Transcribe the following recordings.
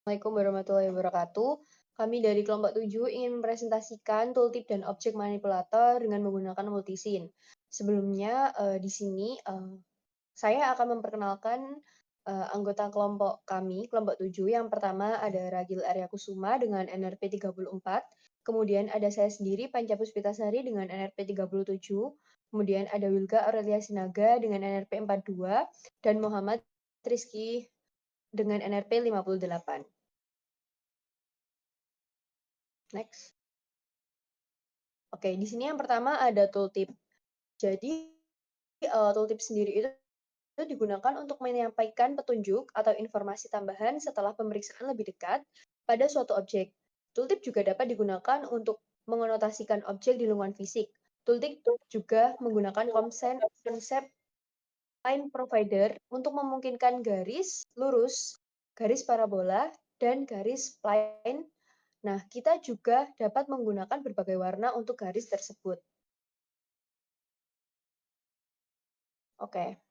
Assalamualaikum warahmatullahi wabarakatuh. Kami dari kelompok 7 ingin mempresentasikan tooltip dan objek manipulator dengan menggunakan multisin. Sebelumnya, di sini saya akan memperkenalkan anggota kelompok kami, kelompok 7. Yang pertama ada Ragil Arya Kusuma dengan NRP 34. Kemudian ada saya sendiri, Panca Puspitasari dengan NRP 37. Kemudian ada Wilga Aurelia Sinaga dengan NRP 42. Dan Muhammad Rizky dengan NRP 58. Next. Oke, di sini yang pertama ada tooltip. Jadi, tooltip sendiri itu digunakan untuk menyampaikan petunjuk atau informasi tambahan setelah pemeriksaan lebih dekat pada suatu objek. Tooltip juga dapat digunakan untuk mengonotasikan objek di lingkungan fisik. Tooltip juga menggunakan konsep line provider untuk memungkinkan garis lurus, garis parabola, dan garis spline. Nah, kita juga dapat menggunakan berbagai warna untuk garis tersebut. Oke.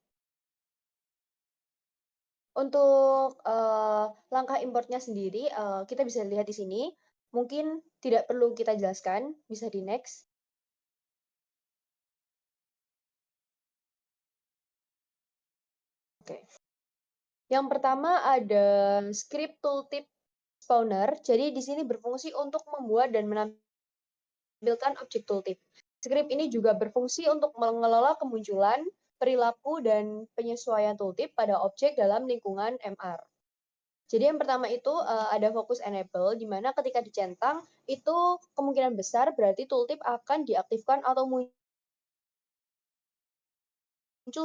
Untuk langkah importnya sendiri, kita bisa lihat di sini. Mungkin tidak perlu kita jelaskan, bisa di next. Oke. Yang pertama ada script tooltip spawner. Jadi di sini berfungsi untuk membuat dan menampilkan objek tooltip. Script ini juga berfungsi untuk mengelola kemunculan, perilaku, dan penyesuaian tooltip pada objek dalam lingkungan MR. Jadi yang pertama itu ada focus enable, di mana ketika dicentang itu kemungkinan besar berarti tooltip akan diaktifkan atau muncul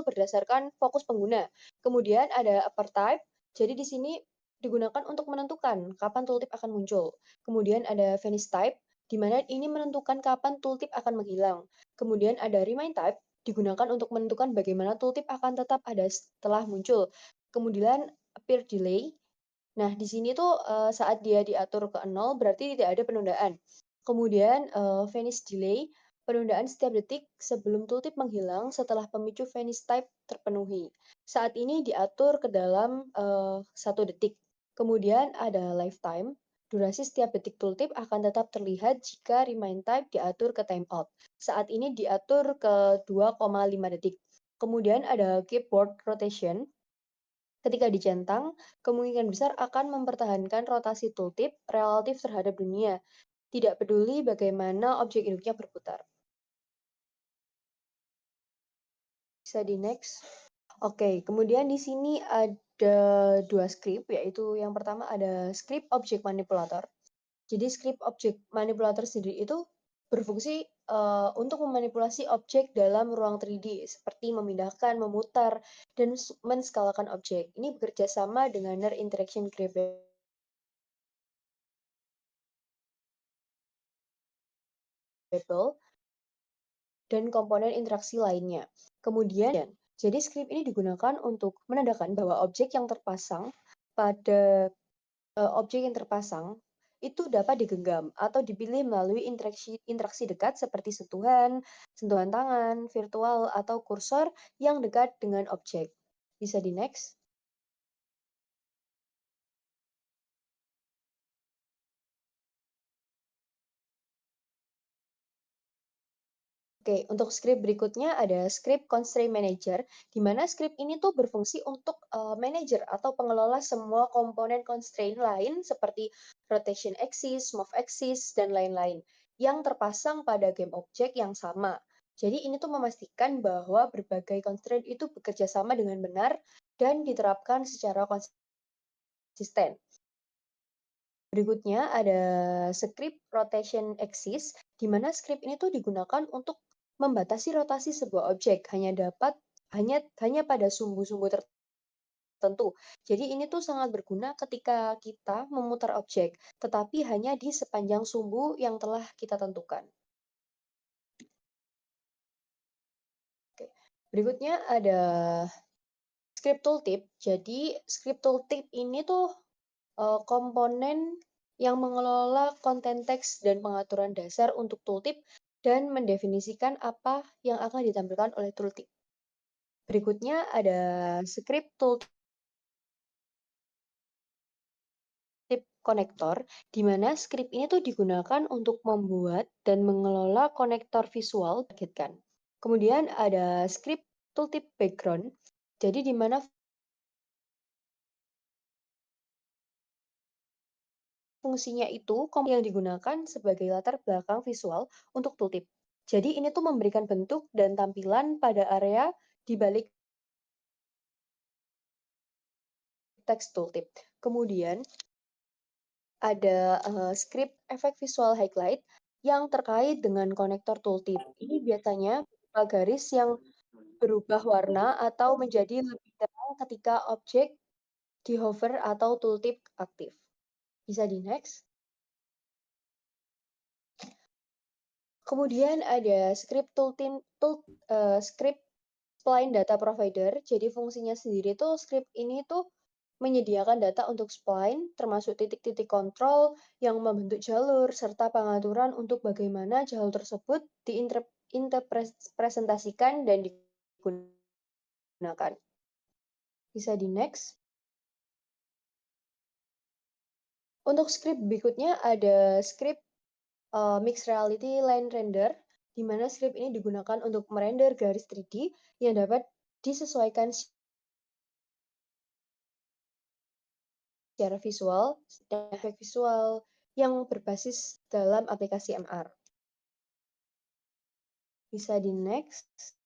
berdasarkan fokus pengguna. Kemudian ada upper type, jadi di sini digunakan untuk menentukan kapan tooltip akan muncul. Kemudian ada vanish type, di mana ini menentukan kapan tooltip akan menghilang. Kemudian ada remind type, digunakan untuk menentukan bagaimana tooltip akan tetap ada setelah muncul. Kemudian appear delay, nah, di sini tuh saat dia diatur ke 0 berarti tidak ada penundaan. Kemudian vanish delay, penundaan setiap detik sebelum tooltip menghilang setelah pemicu vanish type terpenuhi. Saat ini diatur ke dalam 1 detik. Kemudian ada lifetime, durasi setiap detik tooltip akan tetap terlihat jika remind type diatur ke timeout. Saat ini diatur ke 2,5 detik. Kemudian ada keyboard rotation, ketika dicentang, kemungkinan besar akan mempertahankan rotasi tooltip relatif terhadap dunia, tidak peduli bagaimana objek induknya berputar. Bisa di next. Oke, kemudian di sini ada 2 script, yaitu yang pertama ada script object manipulator. Jadi script object manipulator sendiri itu berfungsi untuk memanipulasi objek dalam ruang 3D, seperti memindahkan, memutar, dan menskalakan objek. Ini bekerja sama dengan NER Interaction Grapple dan komponen interaksi lainnya. Kemudian, jadi script ini digunakan untuk menandakan bahwa objek yang terpasang itu dapat digenggam atau dipilih melalui interaksi dekat seperti sentuhan tangan, virtual, atau kursor yang dekat dengan objek. Bisa di next. Oke, untuk script berikutnya ada script constraint manager, di mana script ini tuh berfungsi untuk manager atau pengelola semua komponen constraint lain seperti rotation axis, move axis, dan lain-lain yang terpasang pada game object yang sama. Jadi ini tuh memastikan bahwa berbagai constraint itu bekerja sama dengan benar dan diterapkan secara konsisten. Berikutnya ada script rotation axis, di mana script ini tuh digunakan untuk membatasi rotasi sebuah objek hanya pada sumbu-sumbu tertentu. Jadi ini tuh sangat berguna ketika kita memutar objek, tetapi hanya di sepanjang sumbu yang telah kita tentukan. Oke. Berikutnya ada script tooltip. Jadi script tooltip ini tuh komponen yang mengelola konten teks dan pengaturan dasar untuk tooltip dan mendefinisikan apa yang akan ditampilkan oleh tooltip. Berikutnya ada script tooltip konektor, di mana script ini tuh digunakan untuk membuat dan mengelola konektor visual target kan. Kemudian ada script tooltip background, jadi di mana fungsinya itu yang digunakan sebagai latar belakang visual untuk tooltip. Jadi ini tuh memberikan bentuk dan tampilan pada area di balik teks tooltip. Kemudian ada script efek visual highlight yang terkait dengan konektor tooltip. Ini biasanya berupa garis yang berubah warna atau menjadi lebih terang ketika objek di hover atau tooltip aktif. Bisa di next. Kemudian ada script script spline data provider. Jadi fungsinya sendiri tuh script ini tuh menyediakan data untuk spline, termasuk titik-titik kontrol yang membentuk jalur, serta pengaturan untuk bagaimana jalur tersebut diinterpretasikan dan digunakan. Bisa di next. Untuk script berikutnya ada script mixed reality line render, di mana script ini digunakan untuk merender garis 3D yang dapat disesuaikan secara visual dan efek visual yang berbasis dalam aplikasi MR. Bisa di next.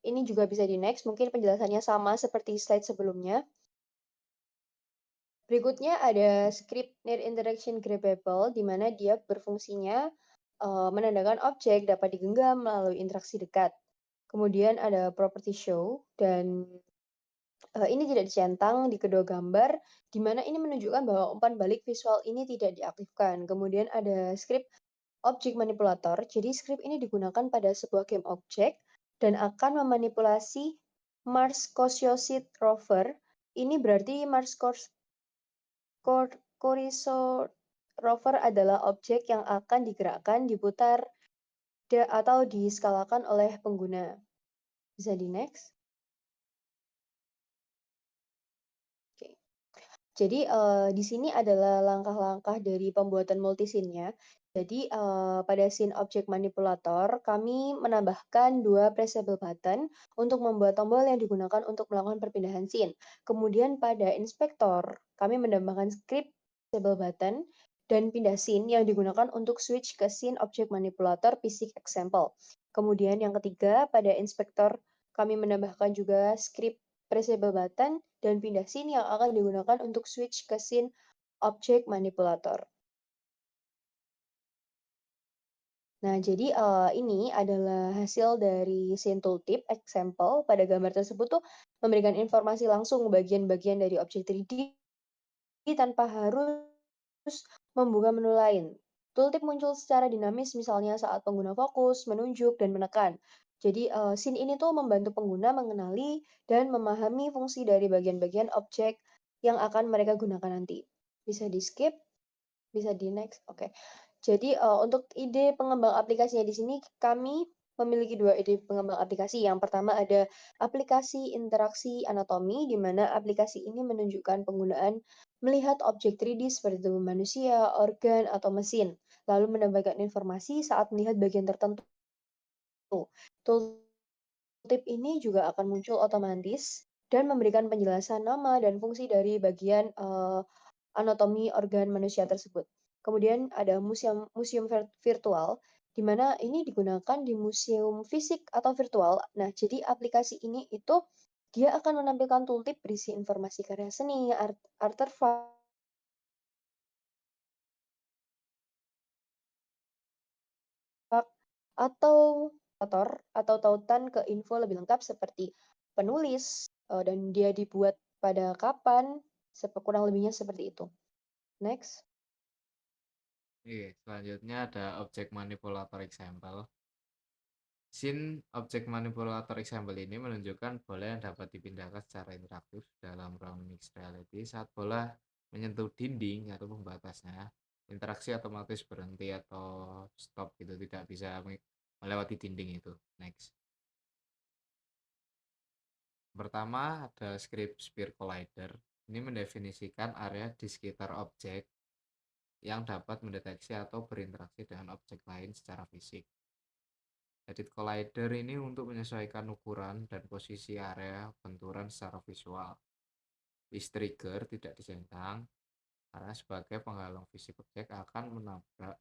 Ini juga bisa di next, mungkin penjelasannya sama seperti slide sebelumnya. Berikutnya ada script near interaction grabbable, di mana dia berfungsinya menandakan objek dapat digenggam melalui interaksi dekat. Kemudian ada property show, dan ini tidak dicentang di kedua gambar, di mana ini menunjukkan bahwa umpan balik visual ini tidak diaktifkan. Kemudian ada script object manipulator. Jadi script ini digunakan pada sebuah game objek dan akan memanipulasi Mars Curiosity rover. Ini berarti Mars Curiosity rover adalah objek yang akan digerakkan, diputar, atau diskalakan oleh pengguna. Bisa di next. Oke. Jadi di sini adalah langkah-langkah dari pembuatan multisin-nya. Jadi pada scene object manipulator, kami menambahkan 2 pressable button untuk membuat tombol yang digunakan untuk melakukan perpindahan scene. Kemudian pada inspektor, kami menambahkan script pressable button dan pindah scene yang digunakan untuk switch ke scene object manipulator basic example. Kemudian yang ketiga, pada inspektor kami menambahkan juga script pressable button dan pindah scene yang akan digunakan untuk switch ke scene object manipulator. Nah, jadi ini adalah hasil dari scene tooltip example. Pada gambar tersebut tuh memberikan informasi langsung bagian-bagian dari objek 3D tanpa harus membuka menu lain. Tooltip muncul secara dinamis misalnya saat pengguna fokus, menunjuk, dan menekan. Jadi scene ini tuh membantu pengguna mengenali dan memahami fungsi dari bagian-bagian objek yang akan mereka gunakan nanti. Bisa di skip, bisa di next. Oke. Jadi untuk ide pengembang aplikasinya di sini kami memiliki 2 ide pengembang aplikasi. Yang pertama ada aplikasi interaksi anatomi, di mana aplikasi ini menunjukkan penggunaan melihat objek 3D seperti tubuh manusia, organ, atau mesin, lalu menambahkan informasi saat melihat bagian tertentu. Tooltip ini juga akan muncul otomatis dan memberikan penjelasan nama dan fungsi dari bagian anatomi organ manusia tersebut. Kemudian ada museum museum virtual, di mana ini digunakan di museum fisik atau virtual. Nah, jadi aplikasi ini itu dia akan menampilkan tooltip berisi informasi karya seni, artefak, atau atau tautan ke info lebih lengkap seperti penulis, dan dia dibuat pada kapan, kurang lebihnya seperti itu. Next. Oke, selanjutnya ada object manipulator example. Scene object manipulator example ini menunjukkan bola yang dapat dipindahkan secara interaktif dalam ruang mixed reality saat bola menyentuh dinding atau pembatasnya. Interaksi otomatis berhenti atau stop gitu, tidak bisa melewati dinding itu. Next. Pertama ada script Spear Collider. Ini mendefinisikan area di sekitar objek yang dapat mendeteksi atau berinteraksi dengan objek lain secara fisik. Edit Collider ini untuk menyesuaikan ukuran dan posisi area benturan secara visual. Is trigger tidak dicentang karena sebagai penghalang fisik objek akan menabrak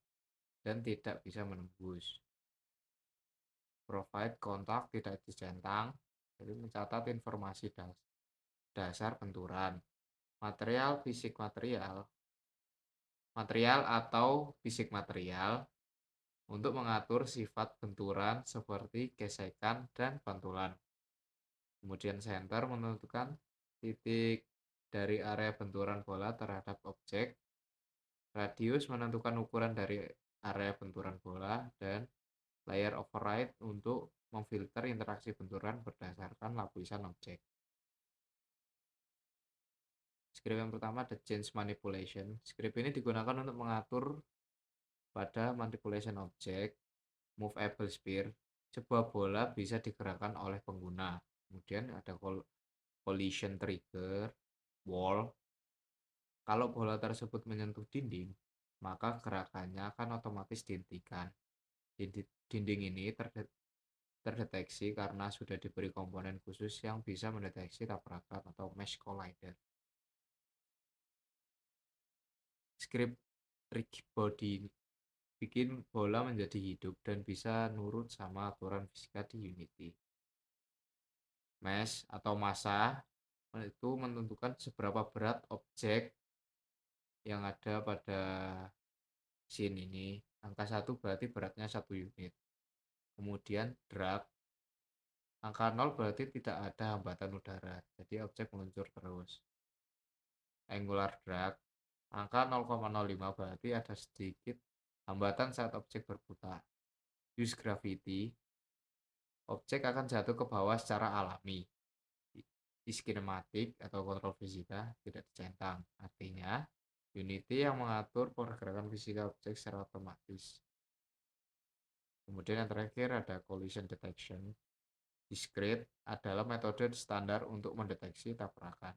dan tidak bisa menembus. Provide kontak tidak dicentang, jadi mencatat informasi dasar benturan. Material fisik material, material atau fisik material untuk mengatur sifat benturan seperti gesekan dan pantulan. Kemudian center menentukan titik dari area benturan bola terhadap objek. Radius menentukan ukuran dari area benturan bola dan layer override untuk memfilter interaksi benturan berdasarkan lapisan objek. Script yang pertama ada change manipulation. Script ini digunakan untuk mengatur pada manipulation objek, movable sphere. Sebuah bola bisa digerakkan oleh pengguna. Kemudian ada collision trigger, wall. Kalau bola tersebut menyentuh dinding, maka gerakannya akan otomatis dihentikan. Dinding ini terdeteksi karena sudah diberi komponen khusus yang bisa mendeteksi tabrakan atau mesh collider. Script rigid body bikin bola menjadi hidup dan bisa nurut sama aturan fisika di Unity. Mass atau massa itu menentukan seberapa berat objek yang ada pada scene ini. Angka 1 berarti beratnya 1 unit. Kemudian drag, angka 0 berarti tidak ada hambatan udara, jadi objek meluncur terus. Angular drag, angka 0,05 berarti ada sedikit hambatan saat objek berputar. Use gravity, objek akan jatuh ke bawah secara alami. Is kinematik atau kontrol fisika tidak dicentang. Artinya, Unity yang mengatur pergerakan fisika objek secara otomatis. Kemudian yang terakhir ada collision detection. Discrete adalah metode standar untuk mendeteksi tabrakan.